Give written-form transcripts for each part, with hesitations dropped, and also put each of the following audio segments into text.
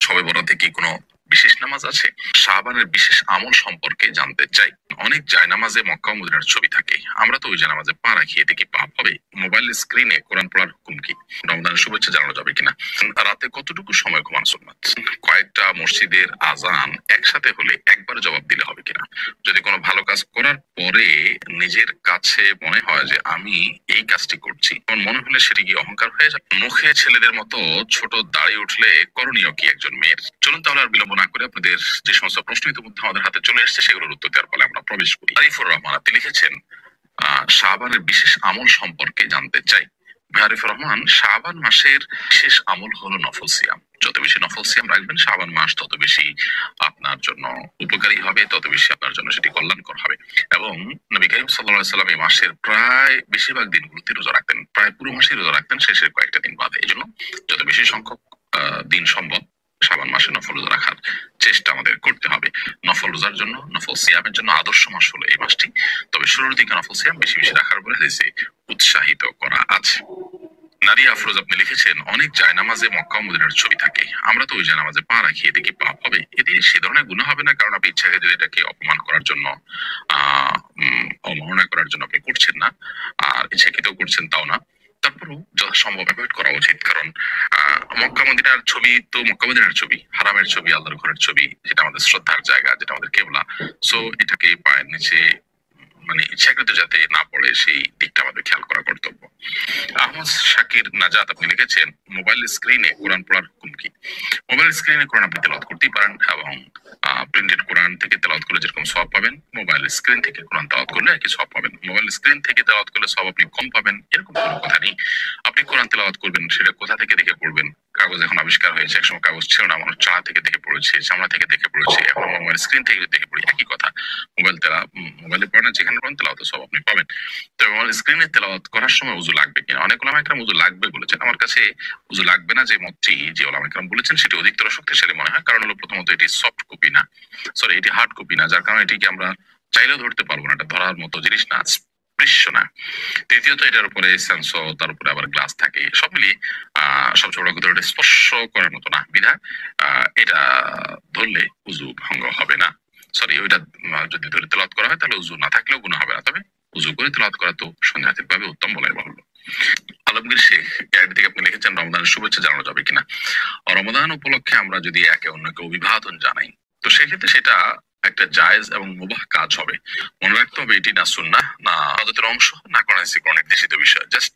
শবে বরাতে কি কোনো বিশেষ নামাজ আছে? শাবানের বিশেষ আমল সম্পর্কে জানতে চাই। অনেক জায়নামাজে মক্কা ও মদিনার ছবি থাকে, আমরা তো ওই জায়নামাজে পা রাখি, এতে কি পাপ হবে? মোবাইল স্ক্রিনে কোরআন পড়ার হুকুম কি? রমজানের শুভেচ্ছা জানানো যাবে কিনা? রাতে কতটুকু সময় ঘুমানো সুন্নাত? কয়েকটা মসজিদের আজান একসাথে হলে একবার জবাব দিলে হবে কিনা? যদি কোনো ভালো কাজ করার পরে নিজের কাছে মনে হয় যে আমি এই কাজটি করছি, আমার মনে হলে সেটি কি অহংকার হয়ে যায়? মুখে ছেলেদের মতো ছোট দাড়ি উঠলে করণীয় কি একজন মেয়ের? চলুন তাহলে আর বিলম্ব না করে আপনাদের যে সমস্ত প্রশ্ন ইতিমধ্যে আমাদের হাতে চলে এসেছে সেগুলোর উত্তর দেওয়ার ফলে আমরা প্রবেশ করি। আরিফুর রহমান আপনি লিখেছেন শাবানের বিশেষ আমল সম্পর্কে জানতে চাই। আরিফুর রহমান, শাবান মাসের বিশেষ আমল হলো নফল সিয়াম। যত বেশি নফল সিয়াম রাখবেন শাবান মাস তত বেশি আপনার জন্য উপকারী হবে, তত বেশি আপনার জন্য সেটি কল্যাণকর হবে। এবং নবী করিম সাল্লাল্লাহু আলাইহি সাল্লাম এই মাসের প্রায় বেশিরভাগ দিনগুলোতে রোজা রাখতেন, প্রায় পুরো মাসে রোজা রাখতেন, শেষের কয়েকটা দিন বাদে। এই জন্য যত বেশি সংখ্যক দিন সম্ভব শাবান মাসে নফল রোজা রাখার চেষ্টা আমাদের করতে হবে। নফল রোজার জন্য, নফল সিয়ামের জন্য আদর্শ মাস হলো এই মাসটি। তবে শুরুর দিকে নফল সিয়াম বেশি বেশি রাখার বলে হাদিসে উৎসাহিত করা আছে। নাদিয়া আফরোজ আপনি লিখেছেন, অনেক জায়নামাজে মক্কা ও মদিনার ছবি থাকে, আমরা তো ওই জায়নামাজে পা রাখি, এতে কি পাপ হবে? এতে সে ধরনের গুনাহ হবে না, কারণ আপনি ইচ্ছাকে যদি এটাকে অপমান করার জন্য অবমাননা করার জন্য আপনি করছেন না, আর ইচ্ছাকৃতও করছেন তাও না। তারপরেও যথাসম্ভব অ্যাভয়েড করা উচিত, কারণ মক্কা মদিনার ছবি তো মক্কা মদিনার ছবি, হারামের ছবি, আল্লাহর ঘরের ছবি, যেটা আমাদের শ্রদ্ধার জায়গা, যেটা আমাদের কেবলা। সো এটাকে পায়ের নিচে মানে ইচ্ছাকৃত যাতে না পড়ে সেই দিকটা আমাদের খেয়াল করা কর্তব্য। আহমদ শাকির নাজাত আপনি লিখেছেন, মোবাইল স্ক্রিনে কোরআন পড়ার হুকুম কি? মোবাইল স্ক্রিনে কোরআন আপনি তেলাওয়াত করতেই পারেন, এবং প্রিন্টেড কোরআন থেকে তেলাওয়াত করলে যেরকম সওয়াব পাবেন, মোবাইল স্ক্রিন থেকে কোরআন তেলাওয়াত করলে একই সওয়াব পাবেন। মোবাইল স্ক্রিন থেকে তেলাওয়াত করলে সওয়াব আপনি কম পাবেন এরকম কোনো কথা নেই। আপনি কোরআন তেলাওয়াত করবেন, সেটা কোথা থেকে দেখে পড়বেন? কাগজ এখন আবিষ্কার হয়েছে, একসময় কাগজ ছিল না, মানুষ চালা থেকে দেখে পড়েছে, চামড়া থেকে দেখে পড়েছে, এখন মোবাইল স্ক্রিন থেকে দেখে পড়ি, একই কথা। মোবাইলে পড়েন, যেখানে পড়েন তেলাওয়াত সব আপনি পাবেন। তবে মোবাইল স্ক্রিনে তেলাওয়াত করার সময় উযু লাগবে কিনা? অনেক ওলামা একরাম উযু লাগবে বলেছেন। আমার কাছে উযু লাগবে না যে মতটি যে ওলামা একরাম বলেছেন সেটি অধিকতর শক্তিশালী মনে হয়, কারণ হলো প্রথমত এটি সফট কপি না, সরি এটি হার্ড কপি না, যার কারণে এটিকে আমরা চাইলেও ধরতে পারবো না, এটা ধরার মতো জিনিস না, স্পৃশ্য না। দ্বিতীয়ত এটার উপরে সেন্সর, তার উপরে আবার গ্লাস থাকে, সব মিলিয়ে সবচেয়ে বড় কথা, এটা স্পর্শ করার মতো না, বিধায় এটা ধরলে উযু ভঙ্গ হবে না। সরি, ওইটা যদি ধরে তেলাওয়াত করা হয় তাহলে উযু না থাকলেও গুনাহ হবে না, তবে উযু করে তেলাওয়াত করা তো সন্দেহাতীতভাবে উত্তম বলাই বাহুল্য। আলমগীর শেখ এর দিকে আপনি লিখেছেন, রমজানের শুভেচ্ছা জানানো যাবে কিনা? রমাদান উপলক্ষে আমরা যদি একে অন্যকে অভিবাদন জানাই, তো সেক্ষেত্রে সেটা একটা জায়েজ এবং মুবাহ কাজ হবে। মনে রাখতে হবে এটি না সুন্নাহ, না আদতের অংশ, না কোন নির্দেশিত বিষয়। জাস্ট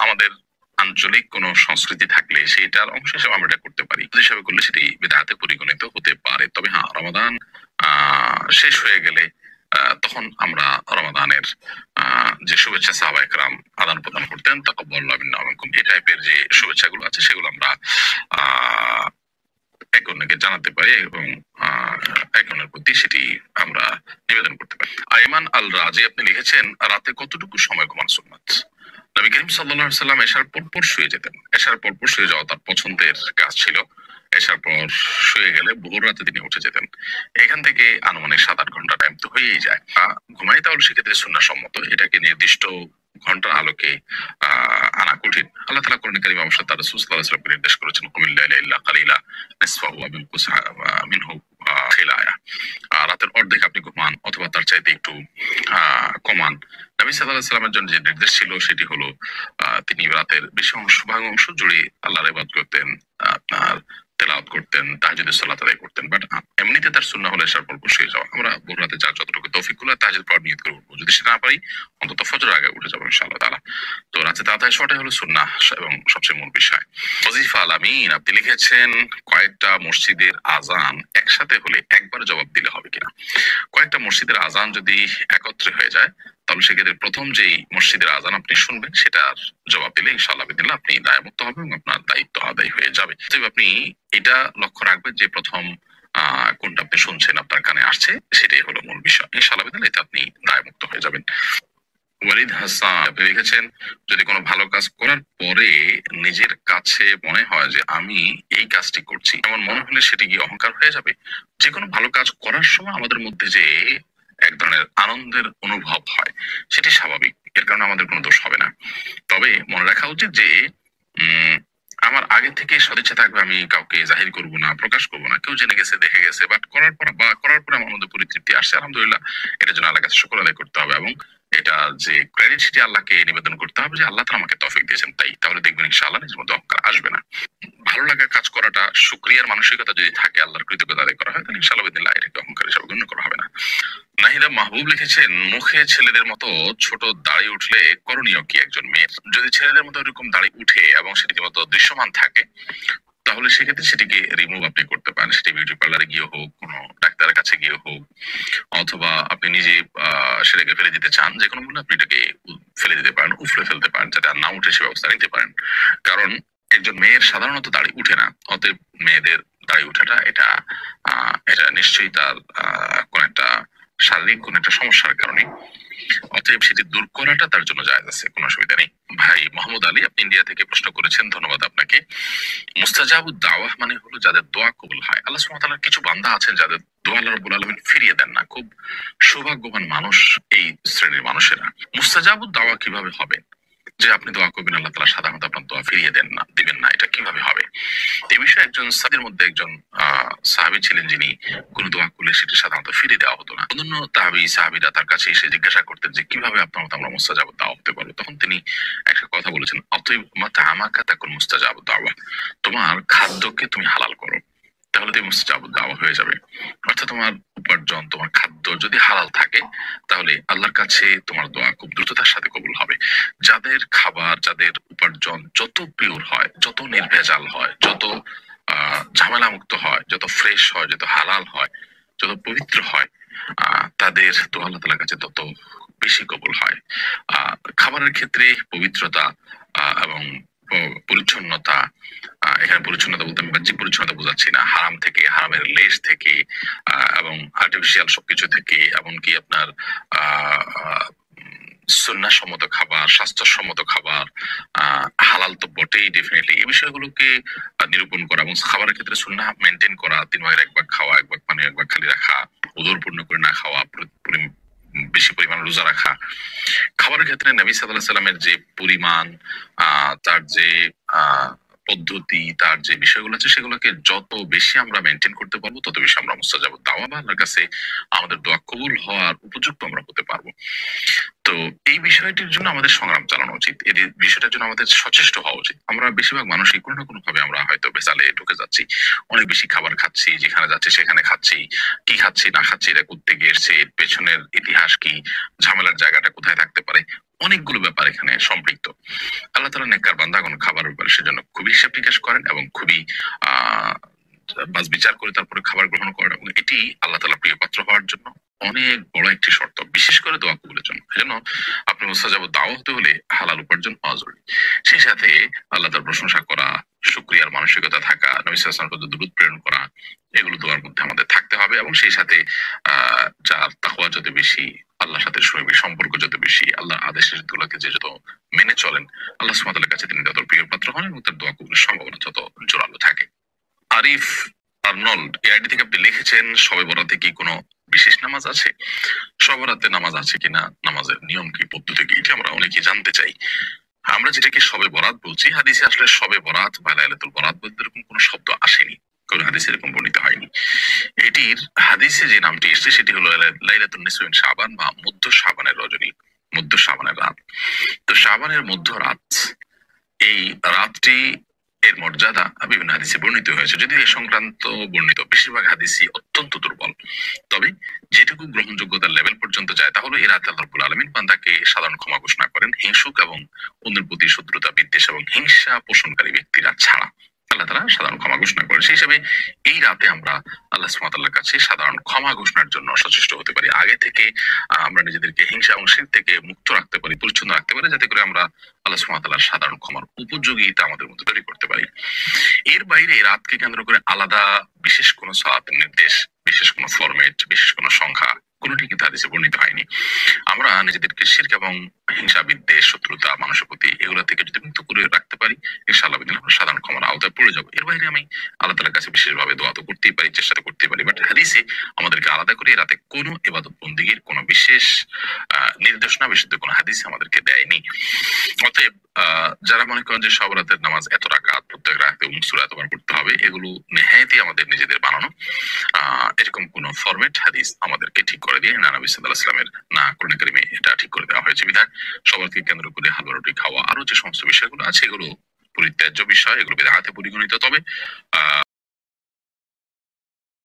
আমাদের আঞ্চলিক কোন সংস্কৃতি থাকলে সেটার অংশ হিসেবে আমরা এটা করতে পারি, হিসেবে করলে সেটি বিদআতে পরিগণিত হতে পারে। তবে হ্যাঁ, রমাদান শেষ হয়ে গেলে তখন আমরা রমাদানের যে শুভেচ্ছা সাহাবায়ে কেরাম আদান প্রদান করতেন, তাকাব্বালাল্লাহু মিন্না ওয়া মিনকুম, এই টাইপের যে শুভেচ্ছাগুলো আছে সেগুলো আমরা একে অন্যকে জানাতে পারি, এবং একে অন্যের প্রতি সেটি আমরা নিবেদন করতে পারি। আইমান আল রাজি আপনি লিখেছেন, রাতে কতটুকু সময় ঘুমানো সুন্নাত? নবী করিম সাল্লাল্লাহু আলাইহি সাল্লাম এশার পর শুয়ে যেতেন। এশার পর শুয়ে যাওয়া তার পছন্দের কাজ ছিল। এশার পর শুয়ে গেলে ভোর রাতে তিনি উঠে যেতেন। এখান থেকে আনুমানিক 7-8 ঘন্টা টাইম তো হয়েই যায়। ঘুমাই তাহলে সেক্ষেত্রে সুন্নাহ সম্মত, এটাকে নির্দিষ্ট ঘন্টার আলোকে আনা কঠিন। আল্লাহ তাআলা কোরআনে কারীমে অবশ্য তার রাসূল সাল্লাল্লাহু আলাইহি ওয়াসাল্লামকে নির্দেশ করেছেন, কুমিল লাইলা ইল্লা কালিলা নিসফাহু ওয়া বিনকুস মিনহু খিলায়া। রাতের অর্ধেক আপনি ঘুমান অথবা তার চাইতে একটু কমান। নবী সাল্লাল্লাহু আলাইহি ওয়াসাল্লামের জন্য যে নির্দেশ ছিল সেটি হলো তিনি রাতের বেশি ভাগ অংশ জুড়ে আল্লাহর ইবাদত করতেন, আপনার তেলাওয়াত করতেন, তাহাজ্জুদের সালাত আদায় করতেন। বাট এমনিতে তার সুন্নাহ হলো এশার পর শুয়ে যাওয়া। আমরা ভোর রাতে যার যতটুকু তৌফিক হলো তাহাজ্জুদ পড়ার নিয়ত করে উঠবো, যদি সেটা না পারি অন্তত ফজরের আগে উঠে যাবো ইনশাআল্লাহ তাআলা। তো রাতে তাড়াতাড়ি শোয়াটাই হলো সুন্নাহ এবং সবচেয়ে মূল বিষয়। ওয়াজিফা আলামিন আপনি লিখেছেন, কয়েকটা মসজিদের আজান একসাথে হলে একবার জবাব দিলে হবে কিনা? কয়েকটা মসজিদের আজান যদি একত্রে হয়ে যায়, তাহলে সেক্ষেত্রে প্রথম যেই মসজিদের আজান আপনি শুনবেন সেটার জবাব দিলে ইনশাআল্লাহ বিদিল্লাহ আপনি দায়মুক্ত হবেন এবং আপনার দায়িত্ব আদায় হয়ে যাবে। তবে আপনি এটা লক্ষ্য রাখবেন যে প্রথম কোনটা আপনি শুনছেন, আপনার কানে আসছে, সেটাই হলো মূল বিষয়। ইনশাআল্লাহ বিদিল্লাহ এতে আপনি দায়মুক্ত হয়ে যাবেন। ওয়ালিদ হাসান আপনি লিখেছেন, যদি কোনো ভালো কাজ করার পরে নিজের কাছে মনে হয় যে আমি এই কাজটি করছি, এমন মনে হলে সেটি কি অহংকার হয়ে যাবে? যে কোনো ভালো কাজ করার সময় আমাদের মধ্যে যে এক ধরনের আনন্দের অনুভব হয় সেটি স্বাভাবিক, এর কারণে আমাদের কোনো দোষ হবে না। তবে মনে রাখা উচিত যে আমার আগে থেকে সদিচ্ছা থাকবে, আমি কাউকে জাহির করব না, প্রকাশ করব না। কেউ জেনে গেছে, দেখে গেছে, বাট করার পর আমার মধ্যে পরিতৃপ্তি আসছে, আলহামদুলিল্লাহ। এটার জন্য আল্লাহর কাছে শুকর আদায় করতে হবে, এবং এটা যে ক্রেডিট সেটি আল্লাহকে নিবেদন করতে হবে যে আল্লাহ তাআলা আমাকে তৌফিক দিয়েছেন, তাহলে দেখবেন ইনশাআল্লাহ নিজের মধ্যে অহংকার আসবে না। ভালো লাগা কাজ করাটা, শুকরিয়ার মানসিকতা যদি থাকে, আল্লাহর কৃতজ্ঞতা আদায় করা হয়, তাহলে ইনশাআল্লাহ বিদিনিল্লাহ এটাকে অহংকার হিসেবে গণ্য করা হবে না। নাহিদা মাহবুব লিখেছেন, মুখে ছেলেদের মতো ছোট দাড়ি উঠলে করণীয় কি একজন মেয়ের? যদি ছেলেদের মতো এরকম দাড়ি উঠে এবং সেটি মতো দৃশ্যমান থাকে, তাহলে সেক্ষেত্রে সেটিকে রিমুভ আপনি করতে পারেন। সেটি বিউটি পার্লারে গিয়ে হোক, কোনো ডাক্তারের কাছে গিয়ে হোক, অথবা আপনি নিজে সেটাকে ফেলে দিতে চান, যে কোনো মূল্যে আপনি এটাকে ফেলে দিতে পারেন, উফরে ফেলতে পারেন, যাতে আর না উঠে সে ব্যবস্থা নিতে পারেন। কারণ একজন মেয়ের সাধারণত দাড়ি উঠে না, অতএব মেয়েদের দাড়ি উঠাটা এটা এটা নিশ্চয়ই তার কোন একটা শারীরিক কোন একটা সমস্যার কারণে, অতএব সেটি দূর করাটা তার জন্য জায়েজ আছে, কোনো অসুবিধা নেই। ভাই মোহাম্মদ আলী, আপনি ইন্ডিয়া থেকে প্রশ্ন করেছেন, ধন্যবাদ আপনাকে। মুস্তাজাবুদ দাওয়াহ মানে হলো যাদের দোয়া কবুল হয়। আল্লাহ সুবহানাহু ওয়া তাআলার কিছু বান্দা আছেন যাদের দোয়া আল্লাহ রাব্বুল আলামিন ফিরিয়ে দেন না। খুব সৌভাগ্যবান মানুষ এই শ্রেণীর মানুষেরা। মুস্তাজাবুদ দাওয়া কিভাবে হবে, যে আপনি দোয়া করবেন আল্লাহ তাআলা সাধারণত আপনার দোয়া ফিরিয়ে দিবেন না, এটা কিভাবে হবে? এই বিষয়ে একজন সাহাবীর মধ্যে একজন সাহাবী ছিলেন, যিনি কোন দোয়া করলে সেটি সাধারণত ফিরিয়ে দেওয়া হতো না। অন্যান্য সাহাবীরা তার কাছে এসে জিজ্ঞাসা করতেন যে কিভাবে আপনার মতো আমরা মুস্তাজাবুদ দাওয়া হতে পারবো। তখন তিনি একটা কথা বলেছেন, অতএব মাতাআমাকা তাকুন মুস্তাজাবুদ দাওয়া, তোমার খাদ্যকে তুমি হালাল করো, তাহলে তুমি মুস্তাজাবুদ দাওয়া হয়ে যাবে। অর্থাৎ তোমার উপার্জন, তোমার খাদ্য যদি হালাল থাকে, তাহলে আল্লাহর কাছে তোমার দোয়া খুব দ্রুততার সাথে কবুল হবে। যাদের খাবার, যাদের উপার্জন যত পিওর হয়, যত নির্ভেজাল হয়, যত ঝামেলা মুক্ত হয়, যত ফ্রেশ হয়, যত হালাল হয়, যত পবিত্র হয়, তাদের দোয়া আল্লাহ তাআলার কাছে তত বেশি কবুল হয়। খাবারের ক্ষেত্রে পবিত্রতা এবং পরিচ্ছন্নতা, এখানে পরিচ্ছন্নতা বলতে আমি বাহ্যিক পরিচ্ছন্নতা বোঝাচ্ছি না, হারাম থেকে, হারামের লেশ থেকে, এবং আর্টিফিশিয়াল সবকিছু থেকে, এমনকি আপনার সুন্নাহসম্মত খাবার, স্বাস্থ্যসম্মত খাবার, হালাল তো বটেই ডেফিনেটলি, এই বিষয়গুলোকে নিরূপণ করা এবং খাবারের ক্ষেত্রে সুন্নাহ মেনটেন করা, 3 ভাগের 1 ভাগ খাওয়া, 1 ভাগ পানি 1 ভাগ খালি রাখা, ওযর পূর্ণ করে না খাওয়া, বেশি পরিমাণ রোজা রাখা। খাবারের ক্ষেত্রে নবী সাল্লাল্লাহু আলাইহি সাল্লামের যে পরিমাণ, তার যে পদ্ধতি, তার যে বিষয়গুলো আছে, সেগুলোকে যত বেশি আমরা মেনটেন করতে পারবো, তত বেশি আমরা মুস্তাজাবুদ দাওয়া বা আল্লাহর কাছে আমাদের দোয়া কবুল হওয়ার উপযুক্ত আমরা হতে পারবো। তো এই বিষয়টির জন্য আমাদের সংগ্রাম চালানো উচিত, এই বিষয়টার জন্য আমাদের সচেষ্ট হওয়া উচিত। আমরা বেশিরভাগ মানুষই কোনো না কোনো ভাবে আমরা হয়তো বেজালে ঢুকে যাচ্ছি, অনেক বেশি খাবার খাচ্ছি, যেখানে যাচ্ছি সেখানে খাচ্ছি, কি খাচ্ছি না খাচ্ছি, এটা করতে গিয়ে এসছে, এর পেছনের ইতিহাস কি, ঝামেলার জায়গাটা কোথায় থাকতে পারে, অনেকগুলো ব্যাপার এখানে সম্পৃক্ত। আল্লাহ তাআলা নেককার বান্দাগণ খাবার ব্যাপারে সেজন্য খুবই হিসাব নিকাশ করেন এবং খুবই বাস বিচার করে তারপরে খাবার গ্রহণ করেন, এবং এটি আল্লাহ তাআলা প্রিয় পাত্র হওয়ার জন্য অনেক বড় একটি শর্ত, বিশেষ করে দোয়া কবুলের জন্য। এজন্য আপনি মুস্তাজাবুদ দাওয়া হতে হলে হালাল উপার্জন হওয়া জরুরি। সেই সাথে আল্লাহ তাআলার প্রশংসা করা, শুকরিয়ার মানসিকতা থাকা, নবী সাল্লাল্লাহু আলাইহি ওয়াসাল্লামের দুরূদ প্রেরণ করা, এগুলো দোয়ার মধ্যে আমাদের থাকতে হবে। এবং সেই সাথে যার তাকওয়া যত বেশি, আল্লাহর সাথে শরীরের সম্পর্ক যত বেশি, আল্লাহর আদেশগুলোকে যে যত মেনে চলেন, আল্লাহ সুবহানাহু ওয়া তাআলার কাছে তিনি তত প্রিয় পাত্র হন এবং তার দোয়া কবুলের সম্ভাবনা তত জোরালো থাকে। আরিফ আর্নল্ড এই আইডি থেকে আপনি লিখেছেন, শবে বরাতে কি কোনো বিশেষ নামাজ আছে? শবে বরাতে নামাজ আছে কিনা, নামাজের নিয়ম কি, পদ্ধতি কি, এটি আমরা অনেকেই জানতে চাই। আমরা যেটাকে শবে বরাত বলছি, হাদিসে আসলে শবে বরাত বা লাইলাতুল বরাত বলতে এরকম কোনো শব্দ আসেনি, কোন হাদিসে এরকম বর্ণিত হয়নি। এটির হাদিসে যে নামটি এসেছে সেটি হলো লাইলাতুন নিসফি মিন শাবান বা মধ্য শাবানের রজনী, মধ্য শাবানের রাত। তো শাবানের মধ্য রাত, এই রাতটি এর মর্যাদা বিভিন্ন হাদিসে বর্ণিত হয়েছে, যদিও এ সংক্রান্ত বর্ণিত বেশিরভাগ হাদিসই অত্যন্ত দুর্বল। তবে যেটুকু গ্রহণযোগ্যতার লেভেল পর্যন্ত যায়, তা হলো এই রাতে আল্লাহ রাব্বুল আলামিন বান্দাকে সাধারণ ক্ষমা ঘোষণা করেন, হিংসুক এবং অন্যের প্রতি শত্রুতা, বিদ্বেষ এবং হিংসা পোষণকারী ব্যক্তিরা ছাড়া আল্লাহ তাআলা সাধারণ ক্ষমা ঘোষণা করেন। সেই হিসেবে এই রাতে আমরা আল্লাহ সুবহানাহু ওয়া তাআলার কাছে সাধারণ ক্ষমা ঘোষণার জন্য সচেষ্ট হতে পারি। আগে থেকে আমরা নিজেদেরকে হিংসা এবং শিরক থেকে মুক্ত রাখতে পারি, পরিচ্ছন্ন রাখতে পারি, যাতে করে আমরা আল্লাহ সুবহানাহু ওয়া তাআলার সাধারণ ক্ষমার উপযোগিতা আমাদের মধ্যে তৈরি করতে পারি। এর বাইরে এই রাতকে কেন্দ্র করে আলাদা বিশেষ কোনো সালাতের নির্দেশ, বিশেষ কোনো ফরম্যাট, বিশেষ কোনো সংখ্যা, কোনোটি কিন্তু হাদিসে বর্ণিত হয়নি। আমরা নিজেদেরকে শিরক এবং হিংসা, বিদ্বেষ, শত্রুতা, মানুষের প্রতি, এগুলো থেকে যদি মুক্ত করে রাখতে পারি, ইনশাআল্লাহ আমরা সাধারণ ক্ষমা ক্ষমার আওতায় পড়ে যাবো। এর বাইরে আমি আল্লাহ তাআলার কাছে বিশেষভাবে দোয়া তো করতেই পারি, চেষ্টা তো করতেই পারি, বাট হাদিসে আমাদেরকে আলাদা করে রাতে কোনো ইবাদত বন্দেগীর কোনো বিশেষ নির্দেশনা, বিশুদ্ধ কোনো হাদিস আমাদেরকে দেয়নি। অতএব যারা মনে করেন যে সব রাতের নামাজ এত রাকাত, প্রত্যেক রাতে সূরা এতবার পড়তে হবে, এগুলো নেহায়েতই আমাদের নিজেদের বানানো। এরকম কোন ফরম্যাট হাদিস আমাদেরকে ঠিক করে দিয়ে না নবী সাল্লাল্লাহু আলাইহি ওয়াসাল্লামের, না কোরআন কারীমে এটা ঠিক করে দেওয়া হয়েছে। বিধায় সবাইকে কেন্দ্র করে হালুয়া রুটি খাওয়া আরো যে সমস্ত বিষয়গুলো আছে এগুলো পরিত্যাজ্য বিষয়, এগুলো বিদআতে পরিগণিত। তবে